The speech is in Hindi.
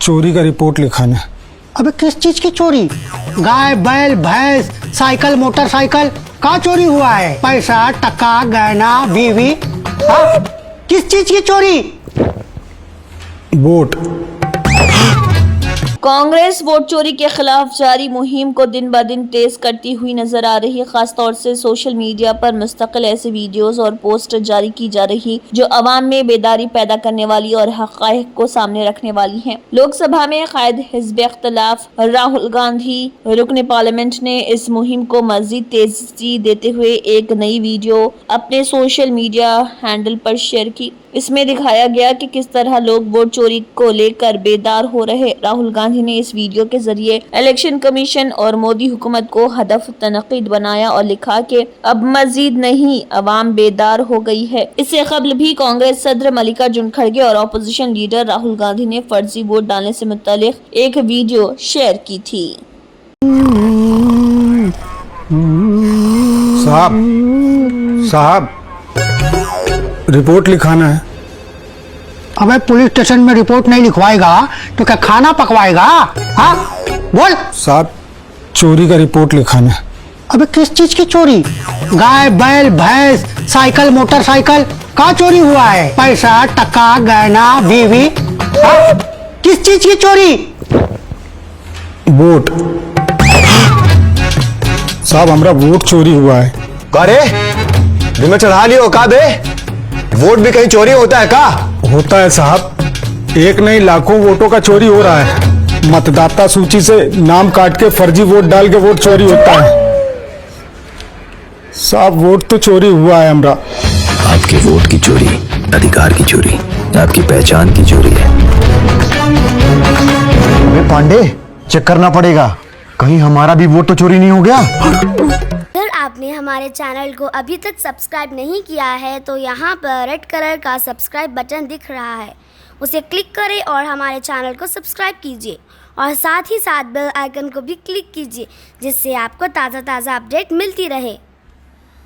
चोरी का रिपोर्ट लिखाना है। अबे किस चीज की चोरी? गाय, बैल, भैंस, साइकिल, मोटरसाइकिल कहाँ चोरी हुआ है? पैसा, टका, गहना, बीवी, हाँ? किस चीज की चोरी? वोट। कांग्रेस वोट चोरी के खिलाफ जारी मुहिम को दिन ब दिन तेज करती हुई नजर आ रही है। खासतौर से सोशल मीडिया पर मुस्तकिल ऐसे वीडियोस और पोस्ट जारी की जा रही जो अवाम में बेदारी पैदा करने वाली और हक़ाइक़ को सामने रखने वाली हैं। लोकसभा में कायद हिज़्ब इख्तिलाफ राहुल गांधी रुकने पार्लियामेंट ने इस मुहिम को मजीद तेजी देते हुए एक नई वीडियो अपने सोशल मीडिया हैंडल पर शेयर की। इसमें दिखाया गया कि किस तरह लोग वोट चोरी को लेकर बेदार हो रहे। राहुल गांधी ने इस वीडियो के जरिए इलेक्शन कमीशन और मोदी हुकूमत को हदफ तनकीद बनाया और लिखा कि अब मजीद नहीं, अवाम बेदार हो गई है। इससे कबल भी कांग्रेस सदर मल्लिकार्जुन खड़गे और अपोजिशन लीडर राहुल गांधी ने फर्जी वोट डालने से मुतालिक एक वीडियो शेयर की थी। साहब रिपोर्ट लिखाना है। अबे पुलिस स्टेशन में रिपोर्ट नहीं लिखवाएगा तो क्या खाना पकवाएगा? हाँ बोल। साहब चोरी का रिपोर्ट लिखाना है। अबे किस चीज की चोरी? गाय, बैल, भैंस, साइकिल, मोटरसाइकिल कहाँ चोरी हुआ है? पैसा, टका, गहना, बीवी, हाँ? किस चीज की चोरी? वोट। साहब हमारा वोट चोरी हुआ है। अरे दिमाग चढ़ा लियो का बे? वोट भी कहीं चोरी होता है का? होता है साहब, एक नहीं लाखों वोटों का चोरी हो रहा है। मतदाता सूची से नाम काट के फर्जी वोट डाल के वोट चोरी होता है। साहब वोट तो चोरी हुआ है हमारा। आपके वोट की चोरी अधिकार की चोरी, आपकी पहचान की चोरी है। अबे पांडे चेक करना पड़ेगा, कहीं हमारा भी वोट तो चोरी नहीं हो गया। अगर आपने हमारे चैनल को अभी तक सब्सक्राइब नहीं किया है तो यहाँ पर रेड कलर का सब्सक्राइब बटन दिख रहा है, उसे क्लिक करें और हमारे चैनल को सब्सक्राइब कीजिए और साथ ही साथ बेल आइकन को भी क्लिक कीजिए जिससे आपको ताज़ा अपडेट मिलती रहे।